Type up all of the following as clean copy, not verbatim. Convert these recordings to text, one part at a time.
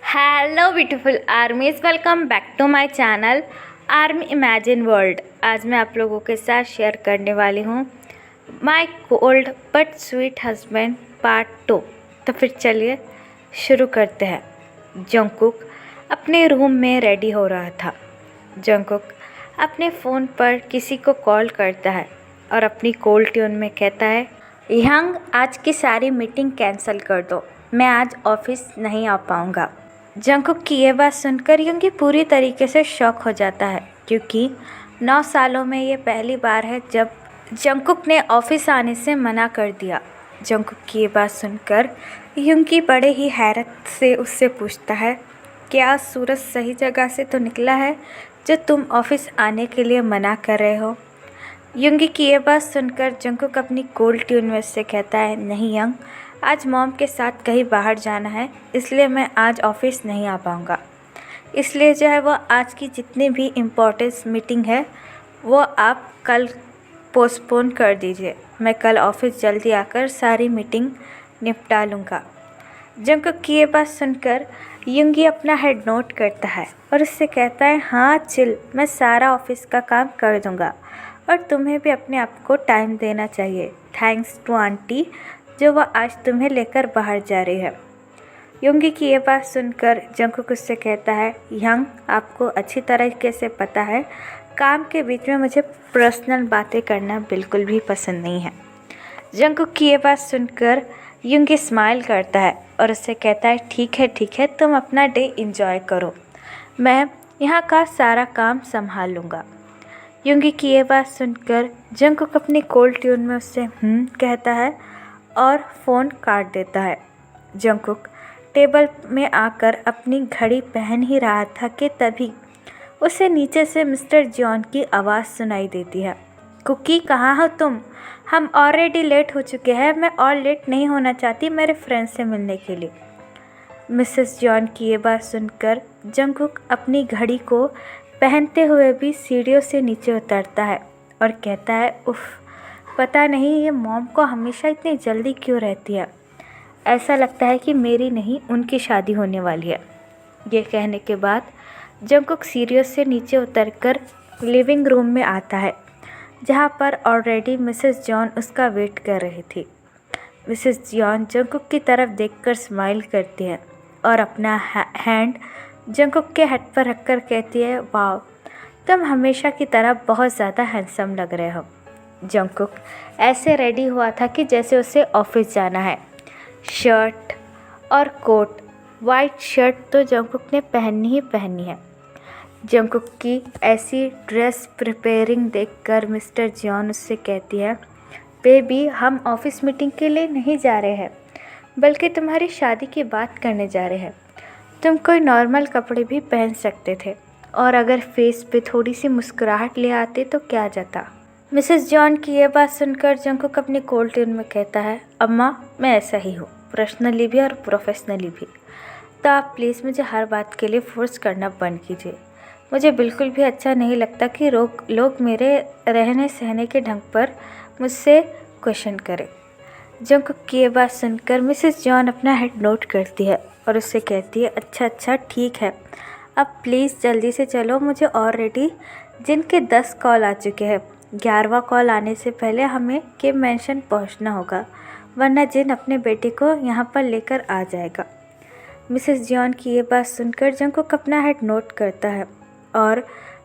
Hello beautiful armies, welcome back to my channel army imagine world. आज मैं आप लोगों के साथ शेयर करने वाली हूँ my cold but sweet husband part 2। तो फिर चलिए शुरू करते हैं। जंगकुक अपने रूम में रेडी हो रहा था। जंगकुक अपने फ़ोन पर किसी को कॉल करता है और अपनी कोल्ड ट्यून में कहता है, यंग आज की सारी मीटिंग कैंसिल कर दो, मैं आज ऑफिस नहीं आ पाऊँगा। जंगकुक की ये बात सुनकर यंगी पूरी तरीके से शॉक हो जाता है, क्योंकि 9 सालों में ये पहली बार है जब जंगकुक ने ऑफिस आने से मना कर दिया। जंगकुक की ये बात सुनकर यंगी बड़े ही हैरत से उससे पूछता है, क्या सूरज सही जगह से तो निकला है जो तुम ऑफिस आने के लिए मना कर रहे हो? यंगी की ये बात सुनकर जंगकुक अपनी कोल्ड ट्यून में से कहता है, नहीं यंग, आज मॉम के साथ कहीं बाहर जाना है, इसलिए मैं आज ऑफिस नहीं आ पाऊँगा। इसलिए जो है वो आज की जितनी भी इम्पोर्टेंस मीटिंग है वो आप कल पोस्टपोन कर दीजिए। मैं कल ऑफिस जल्दी आकर सारी मीटिंग निपटा लूँगा। जंगकुक की ये बात सुनकर यंगी अपना हेड नोट करता है और उससे कहता है, हाँ चिल, मैं सारा ऑफिस का काम कर दूँगा और तुम्हें भी अपने आप को टाइम देना चाहिए। थैंक्स टू आंटी जो वह आज तुम्हें लेकर बाहर जा रही है। यंगी की ये बात सुनकर जंगकुक उससे कहता है, यंग, आपको अच्छी तरीके से पता है काम के बीच में मुझे पर्सनल बातें करना बिल्कुल भी पसंद नहीं है। जंगकुक की ये बात सुनकर यंगी स्माइल करता है और उससे कहता है, ठीक है, तुम अपना डे इंजॉय करो, मैं यहाँ का सारा काम संभाल लूँगा। यंगी की ये बात सुनकर जंगकुक अपनी कोल्ड ट्यून में उससे कहता है और फ़ोन काट देता है। जंगकुक टेबल में आकर अपनी घड़ी पहन ही रहा था कि तभी उसे नीचे से मिस्टर जॉन की आवाज़ सुनाई देती है, कुकी कहाँ हो तुम? हम ऑलरेडी लेट हो चुके हैं, मैं और लेट नहीं होना चाहती मेरे फ्रेंड से मिलने के लिए। मिसेस जॉन की ये बात सुनकर जंगकुक अपनी घड़ी को पहनते हुए भी सीढ़ियों से नीचे उतरता है और कहता है, उफ़, पता नहीं ये मॉम को हमेशा इतनी जल्दी क्यों रहती है, ऐसा लगता है कि मेरी नहीं उनकी शादी होने वाली है। ये कहने के बाद जंगकुक सीढ़ियों से नीचे उतरकर लिविंग रूम में आता है, जहाँ पर ऑलरेडी मिसेस जॉन उसका वेट कर रही थी। मिसेस जॉन जंगकुक की तरफ देखकर स्माइल करती है और अपना हैंड जंगकुक के हेड पर रखकर कहती है, वाह, तुम हमेशा की तरह बहुत ज़्यादा हैंडसम लग रहे हो। जंगकुक ऐसे रेडी हुआ था कि जैसे उसे ऑफिस जाना है। शर्ट और कोट, वाइट शर्ट तो जंगकुक ने पहननी ही पहननी है। जंगकुक की ऐसी ड्रेस प्रिपेयरिंग देखकर मिस्टर जॉन उससे कहती है, बेबी, हम ऑफिस मीटिंग के लिए नहीं जा रहे हैं, बल्कि तुम्हारी शादी की बात करने जा रहे हैं। तुम कोई नॉर्मल कपड़े भी पहन सकते थे और अगर फेस पे थोड़ी सी मुस्कुराहट ले आते तो क्या जाता। मिसेस जॉन की ये बात सुनकर जंगकुक अपनी कोल्ड ट्यून में कहता है, अम्मा, मैं ऐसा ही हूँ, पर्सनली भी और प्रोफेशनली भी, तो आप प्लीज़ मुझे हर बात के लिए फोर्स करना बंद कीजिए। मुझे बिल्कुल भी अच्छा नहीं लगता कि लोग मेरे रहने सहने के ढंग पर मुझसे क्वेश्चन करें। जंगकुक की ये बात सुनकर मिसेस जॉन अपना हेड नोट करती है और उससे कहती है, अच्छा ठीक है, अब प्लीज़ जल्दी से चलो, मुझे ऑलरेडी जिनके 10 कॉल आ चुके हैं, 11वां कॉल आने से पहले हमें के मेंशन पहुंचना होगा, वरना जिन अपने बेटे को यहाँ पर लेकर आ जाएगा। मिसेस जॉन की ये बात सुनकर जंगकुक अपना हेड नोट करता है और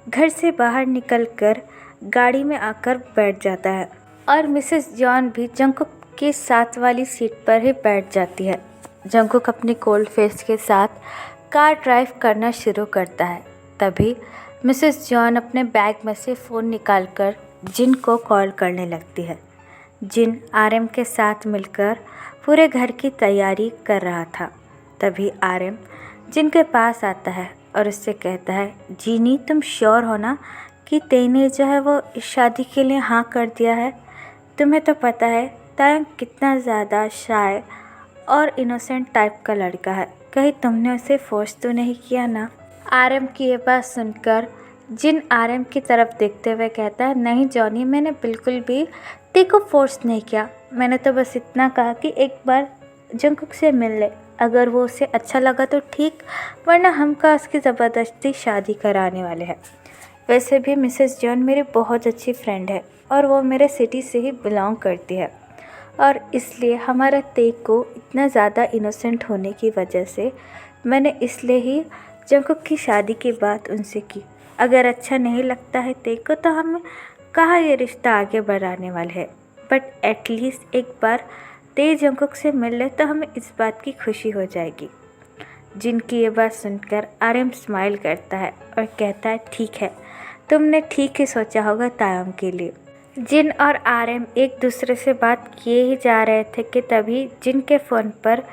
घर से बाहर निकलकर गाड़ी में आकर बैठ जाता है और मिसेस जॉन भी जंगकुक की साथ वाली सीट पर ही बैठ जाती है। जंगकुक अपनी कोल्ड फेस के साथ कार ड्राइव करना शुरू करता है। तभी मिसेस जॉन अपने बैग में से फ़ोन निकालकर जिन को कॉल करने लगती है। जिन आरएम के साथ मिलकर पूरे घर की तैयारी कर रहा था। तभी आरएम जिन के पास आता है और उससे कहता है, जीनी, तुम श्योर हो ना कि तेने जो है वो इस शादी के लिए हाँ कर दिया है? तुम्हें तो पता है तायंग कितना ज़्यादा शाय और इनोसेंट टाइप का लड़का है, कहीं तुमने उसे फोर्स तो नहीं किया ना? आरएम की ये बात सुनकर जिन आरएम की तरफ देखते हुए कहता है, नहीं जॉनी, मैंने बिल्कुल भी तेको फोर्स नहीं किया, मैंने तो बस इतना कहा कि एक बार जंगकुक से मिल ले, अगर वो उसे अच्छा लगा तो ठीक, वरना हम का उसकी ज़बरदस्ती शादी कराने वाले हैं। वैसे भी मिसेस जॉन मेरी बहुत अच्छी फ्रेंड है और वो मेरे सिटी से ही बिलोंग करती है, और इसलिए हमारा तेग को इतना ज़्यादा इनोसेंट होने की वजह से मैंने इसलिए ही जंकुक की शादी की बात उनसे की। अगर अच्छा नहीं लगता है तेग को तो हम कहाँ ये रिश्ता आगे बढ़ाने वाले हैं, बट एटलीस्ट एक बार ते जंकुक से मिल ले तो हमें इस बात की खुशी हो जाएगी। जिन की ये बात सुनकर आर्यन स्माइल करता है और कहता है, ठीक है, तुमने ठीक ही सोचा होगा तायम के लिए। जिन और आर्यन एक दूसरे से बात किए ही जा रहे थे कि तभी जिन के फ़ोन पर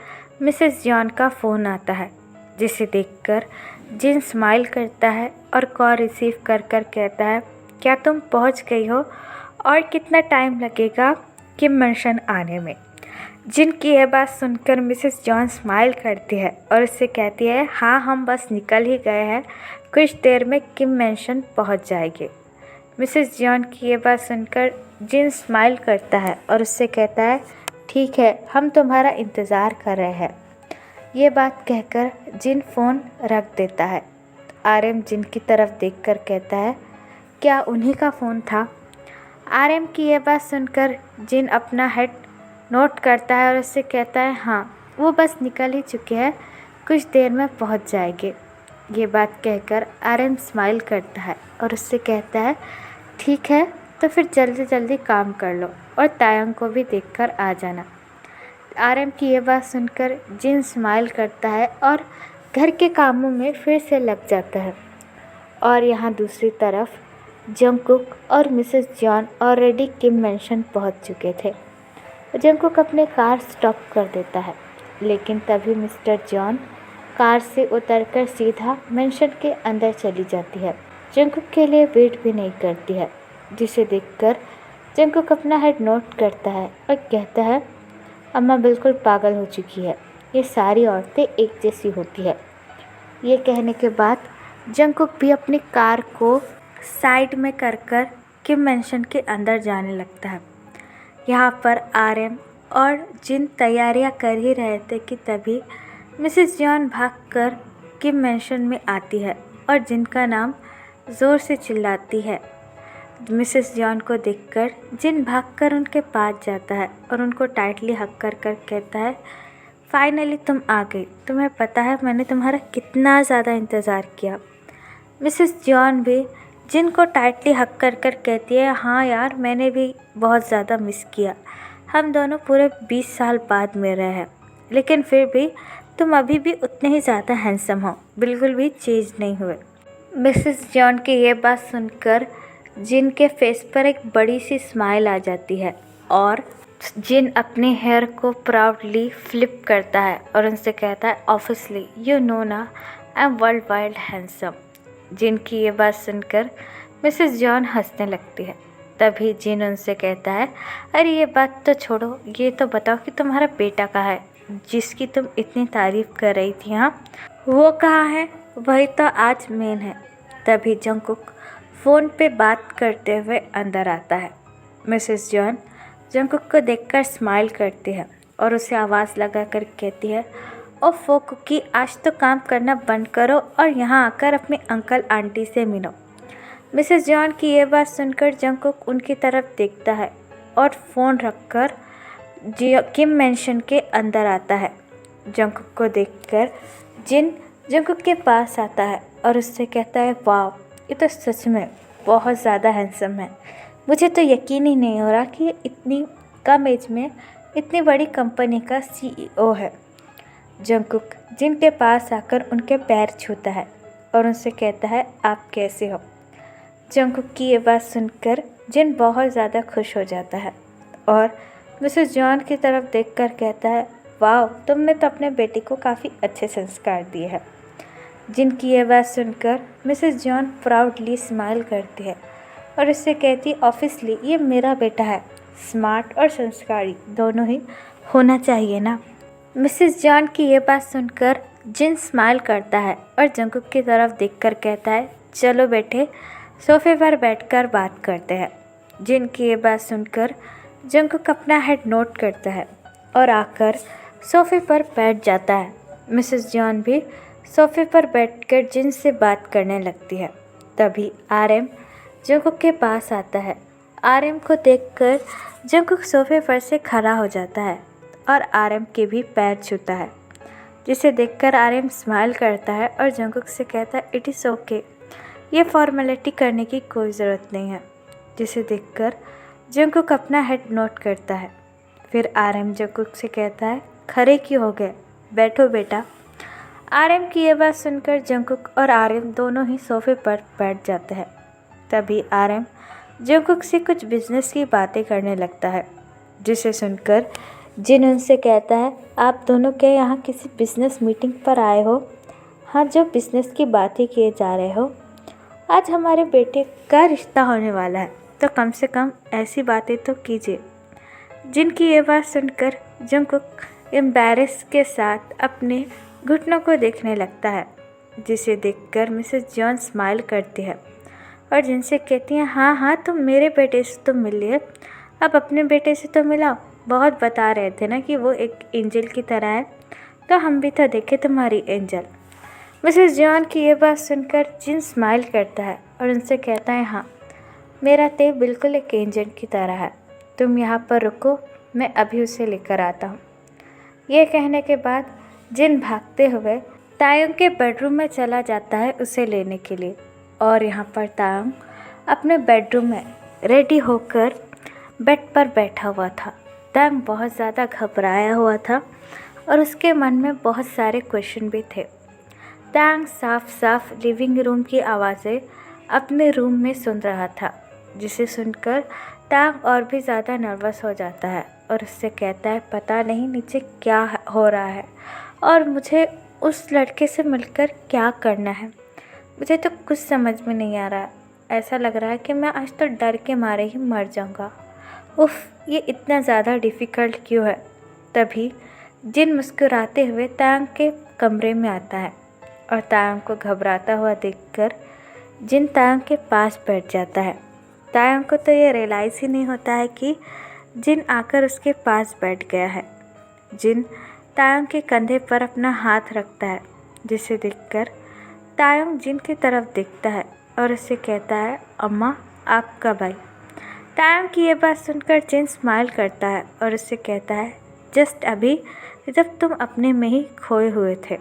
मिसेस जॉन का फ़ोन आता है, जिसे देखकर जिन स्माइल करता है और कॉल रिसीव कर कर कहता है, क्या तुम पहुंच गई हो और कितना टाइम लगेगा किम मेंशन आने में। जिन की यह बात सुनकर मिसेस जॉन स्माइल करती है और उससे कहती है, हाँ हम बस निकल ही गए हैं, कुछ देर में किम मेंशन पहुंच जाएगी। मिसेस जॉन की ये बात सुनकर जिन स्माइल करता है और उससे कहता है, ठीक है, हम तुम्हारा इंतज़ार कर रहे हैं। ये बात कहकर जिन फ़ोन रख देता है। आर्यन जिन की तरफ देखकर कहता है, क्या उन्हीं का फ़ोन था? आर्यन की ये बात सुनकर जिन अपना हेड नोट करता है और उससे कहता है, हाँ वो बस निकल ही चुके हैं, कुछ देर में पहुंच जाएंगे। ये बात कहकर आर्यन स्माइल करता है और उससे कहता है, ठीक है, तो फिर जल्दी जल्दी काम कर लो और तायंग को भी देखकर आ जाना। आर्यन की ये बात सुनकर जिन स्माइल करता है और घर के कामों में फिर से लग जाता है। और यहाँ दूसरी तरफ जंकुक और मिसेस जॉन ऑलरेडी किम मेंशन पहुँच चुके थे। जंकुक अपने कार स्टॉप कर देता है, लेकिन तभी मिस्टर जॉन कार से उतरकर सीधा मेंशन के अंदर चली जाती है। जंकुक के लिए वेट भी नहीं करती है, जिसे देखकर जंकुक अपना हेड नोट करता है और कहता है, अम्मा बिल्कुल पागल हो चुकी है, ये सारी औरतें एक जैसी होती है। ये कहने के बाद जंकुक भी अपनी कार को साइड में कर कर किम मेंशन के अंदर जाने लगता है। यहाँ पर आर्यन और जिन तैयारियाँ कर ही रहे थे कि तभी मिसेस जॉन भागकर किम मेंशन में आती है और जिनका नाम ज़ोर से चिल्लाती है। मिसेस जॉन को देखकर जिन भागकर उनके पास जाता है और उनको टाइटली हक कर कर कहता है, फाइनली तुम आ गई, तुम्हें पता है मैंने तुम्हारा कितना ज़्यादा इंतज़ार किया। मिसेस जॉन भी जिन को टाइटली हक कर कर कहती है, हाँ यार मैंने भी बहुत ज़्यादा मिस किया, हम दोनों पूरे 20 साल बाद मिल रहे हैं, लेकिन फिर भी तुम अभी भी उतने ही ज़्यादा हैंडसम हो, बिल्कुल भी चेंज नहीं हुए। मिसेस जॉन की ये बात सुनकर जिन के फेस पर एक बड़ी सी स्माइल आ जाती है और जिन अपने हेयर को प्राउडली फ्लिप करता है और उनसे कहता है, ऑब्वियसली यू नो ना, I am world wide handsome. जिन की ये बात सुनकर मिसेस जॉन हंसने लगती है। तभी जिन उनसे कहता है, अरे ये बात तो छोड़ो, ये तो बताओ कि तुम्हारा बेटा कहाँ है, जिसकी तुम इतनी तारीफ़ कर रही थी। हाँ वो कहाँ है, वही तो आज मेन है। तभी जंकुक फ़ोन पे बात करते हुए अंदर आता है। मिसेस जॉन जंकुक को देखकर स्माइल करती है और उसे आवाज़ लगाकर कहती है, ओफो कुकी, आज तो काम करना बंद करो और यहाँ आकर अपने अंकल आंटी से मिलो। मिसेस जॉन की ये बात सुनकर जंकुक उनकी तरफ देखता है और फ़ोन रखकर किम मेंशन के अंदर आता है। जंकुक को देखकर जिन जंकुक के पास आता है और उससे कहता है, वाह ये तो सच में बहुत ज़्यादा हैंडसम है, मुझे तो यकीन ही नहीं हो रहा कि ये इतनी कम एज में इतनी बड़ी कंपनी का CEO है। जंकुक जिन के पास आकर उनके पैर छूता है और उनसे कहता है, आप कैसे हो। जंकुक की ये बात सुनकर जिन बहुत ज़्यादा खुश हो जाता है और मिसेस जॉन की तरफ देखकर कहता है, वाह तुमने तो अपने बेटे को काफ़ी अच्छे संस्कार दिए हैं। जिन की ये बात सुनकर मिसेस जॉन प्राउडली स्माइल करती है और उससे कहती, ऑब्वियसली ये मेरा बेटा है, स्मार्ट और संस्कारी दोनों ही होना चाहिए ना। मिसेस जॉन की ये बात सुनकर जिन स्माइल करता है और जंकुक की तरफ देखकर कहता है, चलो बेटे सोफे पर बैठकर बात करते हैं। जिन की ये बात सुनकर जंकुक अपना हेड नोट करता है और आकर सोफे पर बैठ जाता है मिसेस जॉन भी सोफे पर बैठकर जिन से बात करने लगती है। तभी आरएम जंगकुक के पास आता है। आरएम को देखकर जंगकुक सोफे पर से खड़ा हो जाता है और आरएम के भी पैर छूता है, जिसे देखकर आरएम स्माइल करता है और जंगकुक से कहता है इट इज़ ओके, ये फॉर्मेलिटी करने की कोई ज़रूरत नहीं है। जिसे देखकर जंगकुक अपना हेड नोट करता है। फिर आरएम जंगकुक से कहता है खड़े क्यों हो गए, बैठो बेटा। आरएम की ये बात सुनकर जंगकुक और आरएम दोनों ही सोफे पर बैठ जाते हैं। तभी आरएम जंगकुक से कुछ बिजनेस की बातें करने लगता है, जिसे सुनकर जिन उनसे कहता है आप दोनों क्या यहाँ किसी बिजनेस मीटिंग पर आए हो? हाँ, जो बिजनेस की बातें किए जा रहे हो। आज हमारे बेटे का रिश्ता होने वाला है, तो कम से कम ऐसी बातें तो कीजिए। जिनकी ये बात सुनकर जंगकुक एम्बैरेस के साथ अपने घुटनों को देखने लगता है, जिसे देखकर मिसेस जॉन स्माइल करती है और जिनसे कहती हैं हाँ हाँ, तुम मेरे बेटे से तो मिल लिए, अब अपने बेटे से तो मिलाओ। बहुत बता रहे थे ना कि वो एक एंजल की तरह है, तो हम भी तो देखे तुम्हारी एंजल। मिसेस जॉन की ये बात सुनकर जिन स्माइल करता है और उनसे कहता है हाँ, मेरा ते बिल्कुल एक एंजल की तरह है, तुम यहाँ पर रुको, मैं अभी उसे लेकर आता हूँ। ये कहने के बाद जिन भागते हुए तायुंग के बेडरूम में चला जाता है उसे लेने के लिए, और यहाँ पर तायुंग अपने बेडरूम में रेडी होकर बेड पर बैठा हुआ था। तायुंग बहुत ज़्यादा घबराया हुआ था और उसके मन में बहुत सारे क्वेश्चन भी थे। तायुंग साफ साफ लिविंग रूम की आवाज़ें अपने रूम में सुन रहा था, जिसे सुनकर तायुंग और भी ज़्यादा नर्वस हो जाता है और उससे कहता है पता नहीं नीचे क्या हो रहा है और मुझे उस लड़के से मिलकर क्या करना है। मुझे तो कुछ समझ में नहीं आ रहा है, ऐसा लग रहा है कि मैं आज तो डर के मारे ही मर जाऊंगा। उफ़, ये इतना ज़्यादा डिफ़िकल्ट क्यों है। तभी जिन मुस्कुराते हुए तायुंग के कमरे में आता है और तायुंग को घबराता हुआ देखकर जिन तायुंग के पास बैठ जाता है। तायुंग को तो ये रियलाइज़ ही नहीं होता है कि जिन आकर उसके पास बैठ गया है। जिन तायुंग के कंधे पर अपना हाथ रखता है, जिसे देखकर तायुंग जिन की तरफ देखता है और उससे कहता है अम्मा, आपका भाई। तायुंग की ये बात सुनकर जिन स्माइल करता है और उससे कहता है जस्ट अभी जब तुम अपने में ही खोए हुए थे।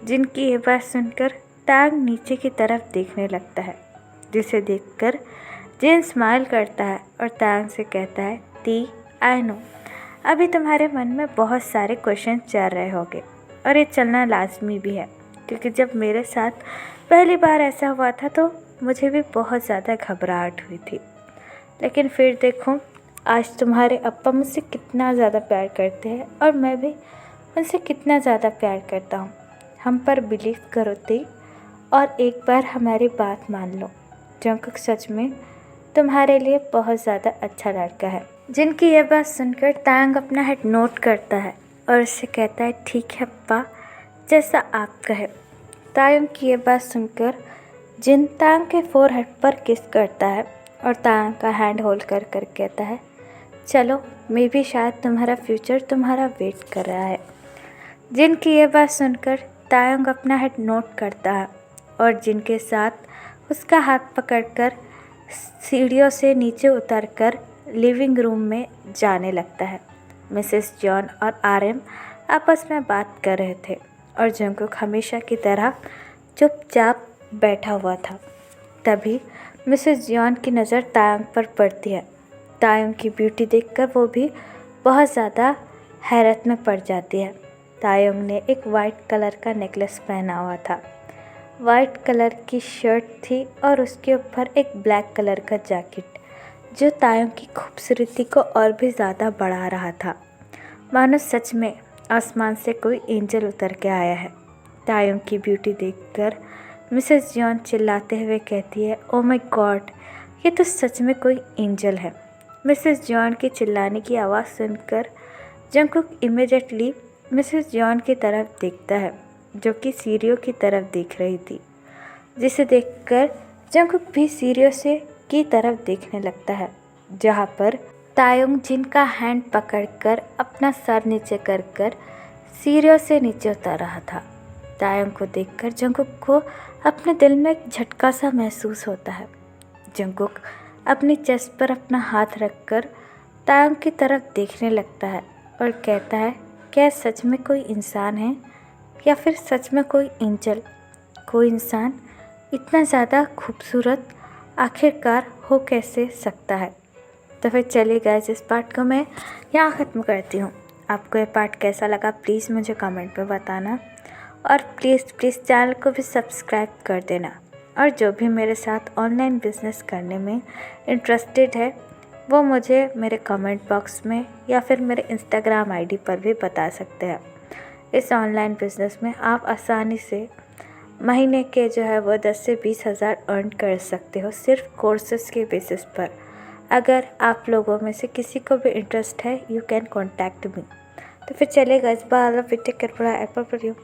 जिन की ये बात सुनकर तायुंग नीचे की तरफ देखने लगता है, जिसे देखकर जिन स्माइल करता है और तायुंग से कहता है ती, आई नो अभी तुम्हारे मन में बहुत सारे क्वेश्चन चल रहे होंगे और ये चलना लाजमी भी है, क्योंकि जब मेरे साथ पहली बार ऐसा हुआ था तो मुझे भी बहुत ज़्यादा घबराहट हुई थी। लेकिन फिर देखो आज तुम्हारे अप्पा मुझसे कितना ज़्यादा प्यार करते हैं और मैं भी उनसे कितना ज़्यादा प्यार करता हूँ। हम पर बिलीव करो ती और एक बार हमारी बात मान लो। जंगकुक सच में तुम्हारे लिए बहुत ज़्यादा अच्छा लड़का है। जिनकी ये बात सुनकर तायुंग अपना हेड नोट करता है और उससे कहता है ठीक है अप्पा, जैसा आप कहे। तायुंग की ये बात सुनकर जिन तायुंग के फोरहेड पर किस करता है और तायुंग का हैंड होल्ड कर कर कहता है चलो, मैं भी शायद तुम्हारा फ्यूचर तुम्हारा वेट कर रहा है। जिनकी ये बात सुनकर तायुंग अपना हेड नोट करता है और जिनके साथ उसका हाथ पकड़कर सीढ़ियों से नीचे उतरकर लिविंग रूम में जाने लगता है। मिसेस जॉन और आरएम आपस में बात कर रहे थे और जंगकुक हमेशा की तरह चुपचाप बैठा हुआ था। तभी मिसेस जॉन की नज़र तायुंग पर पड़ती है। तायुंग की ब्यूटी देखकर वो भी बहुत ज़्यादा हैरत में पड़ जाती है। तायुंग ने एक वाइट कलर का नेकलेस पहना हुआ था, वाइट कलर की शर्ट थी और उसके ऊपर एक ब्लैक कलर का जैकेट, जो तायुंग की खूबसूरती को और भी ज़्यादा बढ़ा रहा था। मानो सच में आसमान से कोई एंजल उतर के आया है। तायुंग की ब्यूटी देखकर मिसेस जॉन चिल्लाते हुए कहती है ओ माय गॉड, ये तो सच में कोई एंजल है। मिसेस जॉन की चिल्लाने की आवाज़ सुनकर जंगकुक इमीडिएटली मिसेस जॉन की तरफ देखता है, जो कि सीढ़ियों की तरफ देख रही थी, जिसे देखकर जंगकुक भी सीढ़ियों से की तरफ देखने लगता है, जहाँ पर तायुंग जिनका हैंड पकड़कर अपना सर नीचे कर सीढ़ियों से नीचे उतर रहा था। तायंग को देखकर जंगकुक को अपने दिल में एक झटका सा महसूस होता है। जंगकुक अपनी चेस्ट पर अपना हाथ रखकर तायंग की तरफ देखने लगता है और कहता है, क्या सच में कोई इंसान है या फिर सच में कोई एंजल? कोई इंसान इतना ज़्यादा खूबसूरत आखिरकार हो कैसे सकता है? तो फिर चलिए गाइस, इस पार्ट को मैं यहाँ ख़त्म करती हूँ। आपको ये पार्ट कैसा लगा प्लीज़ मुझे कमेंट में बताना, और प्लीज़ चैनल को भी सब्सक्राइब कर देना। और जो भी मेरे साथ ऑनलाइन बिजनेस करने में इंटरेस्टेड है वो मुझे मेरे कमेंट बॉक्स में या फिर मेरे इंस्टाग्राम आईडी पर भी बता सकते हैं। इस ऑनलाइन बिजनेस में आप आसानी से महीने के जो है वो 10 से 20 हज़ार अर्न कर सकते हो, सिर्फ कोर्सेज के बेसिस पर। अगर आप लोगों में से किसी को भी इंटरेस्ट है, यू कैन कॉन्टैक्ट मी। तो फिर चलेगा इस बार टेक केयर,